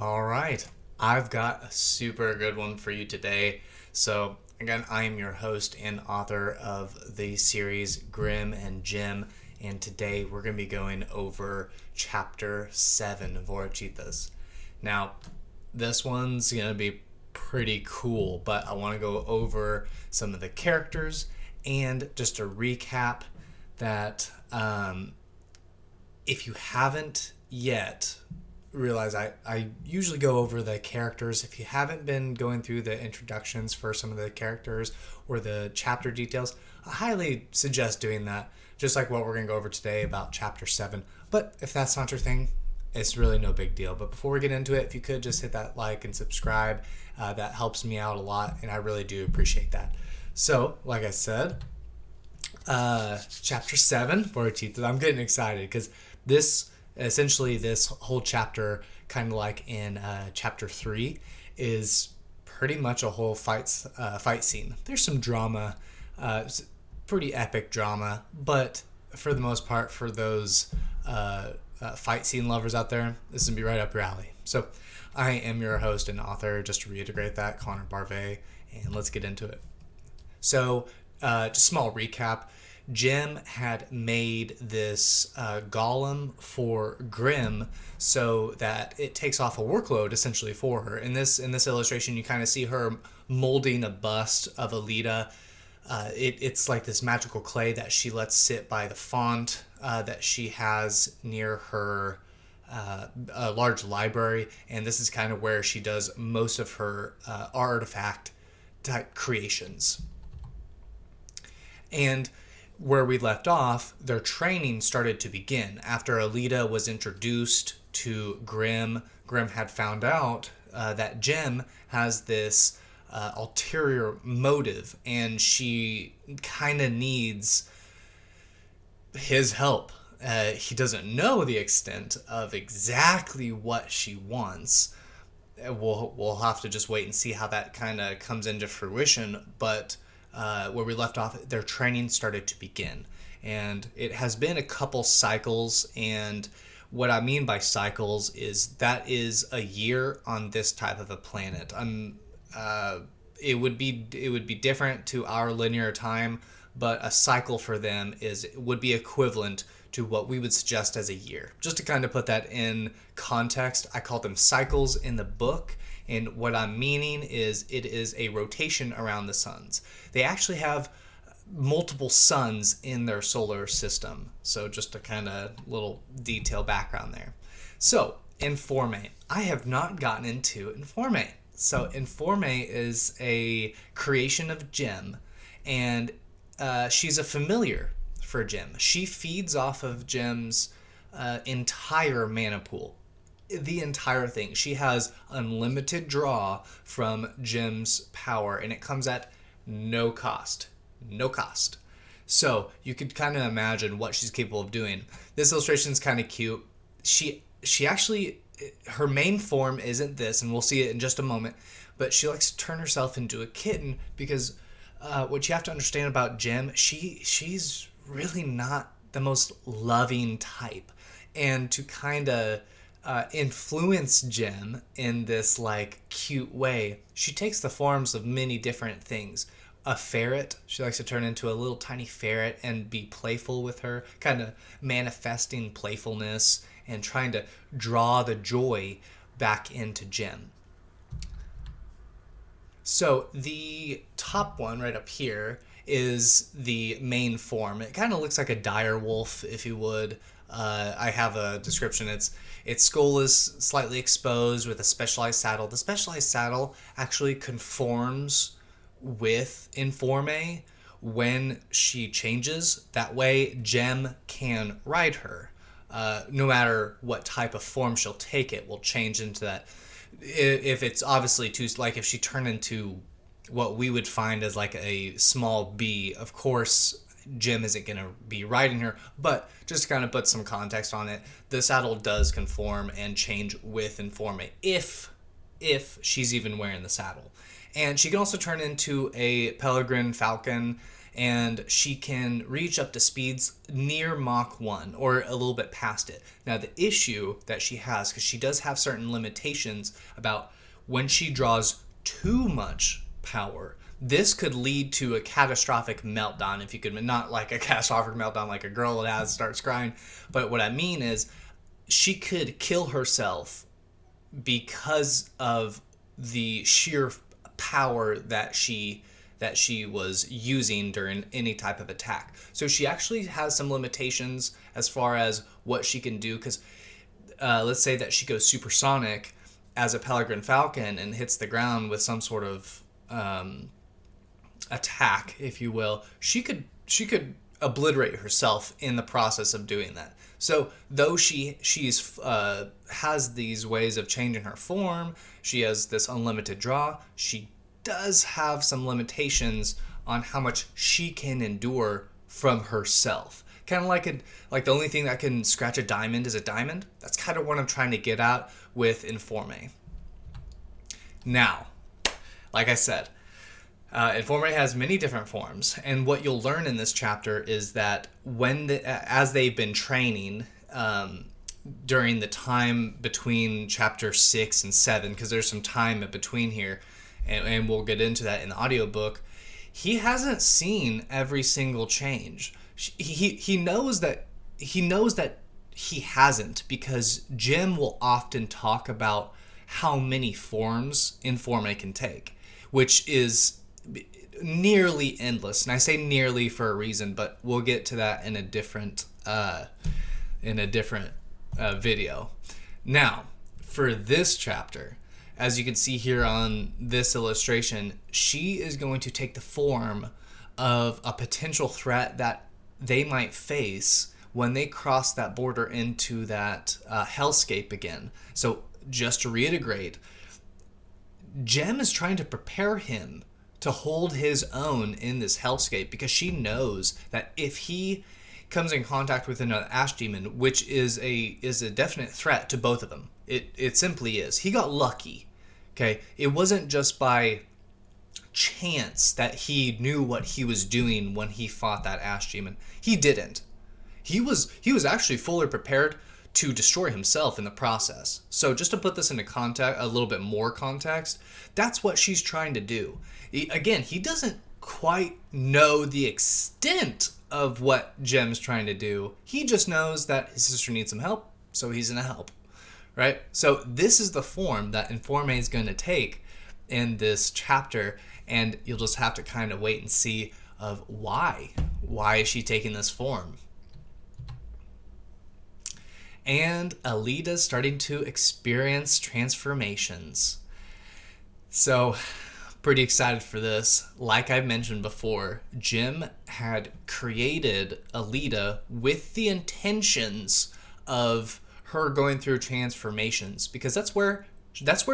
All right. I've got a super good one for you today. So, again, I am your host and author of the series Grim and Jim, and today we're going to be going over chapter 7 of Voracitas. Now, this one's going to be pretty cool, but I want to go over some of the characters and just a recap that if you haven't yet realize I usually go over the characters. If you haven't been going through the introductions for some of the characters or the chapter details, I highly suggest doing that, just like what we're going to go over today about chapter 7. But if that's not your thing, it's really no big deal. But before we get into it, if you could just hit that like and subscribe, that helps me out a lot, and I really do appreciate that. So, like I said, chapter 7, Voracitas. I'm getting excited because this whole chapter, kind of like in chapter 3, is pretty much a whole fight scene. There's some drama, pretty epic drama, but for the most part, for those fight scene lovers out there, this is going to be right up your alley. So I am your host and author, just to reiterate that, Connor Barvet, and let's get into it. So just a small recap. Jim had made this golem for Grim so that it takes off a workload essentially for her. In this illustration, you kind of see her molding a bust of Alita. It's like this magical clay that she lets sit by the font that she has near her a large library, and this is kind of where she does most of her artifact type creations. And where we left off, their training started to begin. After Alita was introduced to Grim, Grim had found out that Jim has this ulterior motive, and she kind of needs his help. He doesn't know the extent of exactly what she wants. We'll have to just wait and see how that kind of comes into fruition, but where we left off, their training started to begin. And it has been a couple cycles, and what I mean by cycles is that is a year on this type of a planet. It would be different to our linear time, but a cycle for them would be equivalent to what we would suggest as a year. Just to kind of put that in context, I call them cycles in the book. And what I'm meaning is it is a rotation around the suns. They actually have multiple suns in their solar system. So just a kind of little detail background there. So, Informe. I have not gotten into Informe. So, Informe is a creation of Jim, and she's a familiar for Jim. She feeds off of Jim's entire mana pool. The entire thing. She has unlimited draw from Jim's power, and it comes at no cost. No cost. So you could kind of imagine what she's capable of doing. This illustration is kind of cute. She actually, her main form isn't this, and we'll see it in just a moment, but she likes to turn herself into a kitten because what you have to understand about Jim, she's really not the most loving type. And to kind of influence Jim in this like cute way, she takes the forms of many different things. A ferret, she likes to turn into a little tiny ferret and be playful with her, kind of manifesting playfulness and trying to draw the joy back into Jim. So the top one right up here is the main form. It kind of looks like a dire wolf, if you would. I have a description. Its skull is slightly exposed with a specialized saddle. The specialized saddle actually conforms with Informe when she changes. That way, Jem can ride her. No matter what type of form she'll take, it will change into that. If it's obviously too, like if she turned into what we would find as like a small bee, of course Jim isn't going to be riding her, but just to kind of put some context on it, the saddle does conform and change with Informe if she's even wearing the saddle. And she can also turn into a peregrine falcon, and she can reach up to speeds near Mach 1 or a little bit past it. Now, the issue that she has, because she does have certain limitations about when she draws too much power, this could lead to a catastrophic meltdown. If you could, not like a catastrophic meltdown like a girl that has starts crying, but what I mean is she could kill herself because of the sheer power that she was using during any type of attack. So she actually has some limitations as far as what she can do, because let's say that she goes supersonic as a Peregrine Falcon and hits the ground with some sort of attack, if you will. She could obliterate herself in the process of doing that. So though she's has these ways of changing her form, she has this unlimited draw, she does have some limitations on how much she can endure from herself. Kind of like the only thing that can scratch a diamond is a diamond. That's kind of what I'm trying to get at with Informe. Now, like I said, Informe has many different forms, and what you'll learn in this chapter is that as they've been training during the time between chapter 6 and 7, because there's some time in between here, and we'll get into that in the audiobook, he hasn't seen every single change. He knows that he hasn't, because Jim will often talk about how many forms Informe can take, which is nearly endless. And I say nearly for a reason, but we'll get to that in a different video. Now, for this chapter, as you can see here on this illustration, she is going to take the form of a potential threat that they might face when they cross that border into that hellscape again. So just to reiterate, Jem is trying to prepare him to hold his own in this hellscape, because she knows that if he comes in contact with another ash demon, which is a definite threat to both of them, it simply is. He got lucky. Okay, it wasn't just by chance that he knew what he was doing when he fought that ash demon. He didn't. He was actually fully prepared to destroy himself in the process. So just to put this into context, a little bit more context, that's what she's trying to do. Again, he doesn't quite know the extent of what Jem's trying to do. He just knows that his sister needs some help, so he's gonna help. Right? So this is the form that Informe is going to take in this chapter, and you'll just have to kind of wait and see of why. Why is she taking this form? And Alita's starting to experience transformations. So, pretty excited for this. Like I mentioned before, Jim had created Alita with the intentions of her going through transformations, because that's where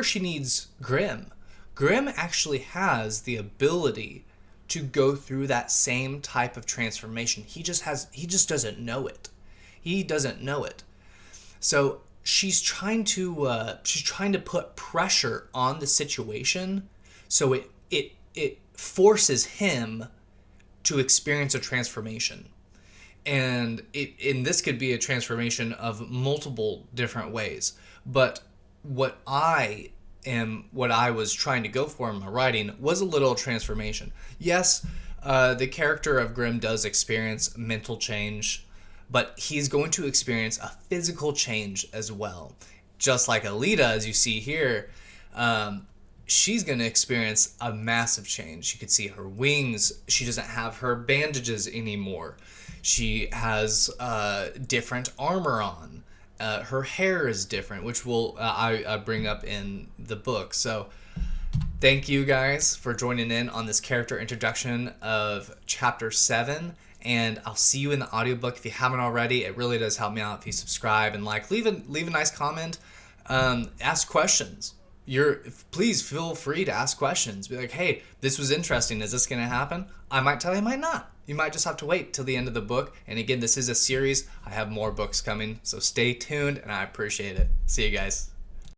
she needs Grim. Grim actually has the ability to go through that same type of transformation. He just doesn't know it. He doesn't know it. So she's trying to put pressure on the situation, so it forces him to experience a transformation. And this could be a transformation of multiple different ways. But what I was trying to go for in my writing was a little transformation. Yes, the character of Grim does experience mental change, but he's going to experience a physical change as well. Just like Alita, as you see here, she's going to experience a massive change. You could see her wings. She doesn't have her bandages anymore. She has different armor on. Her hair is different, which I bring up in the book. So thank you guys for joining in on this character introduction of Chapter 7. And I'll see you in the audiobook if you haven't already. It really does help me out if you subscribe and leave a nice comment. Ask questions. Please feel free to ask questions. Be like, hey, this was interesting. Is this going to happen? I might tell you, I might not. You might just have to wait till the end of the book. And again, this is a series. I have more books coming, so stay tuned, and I appreciate it. See you guys.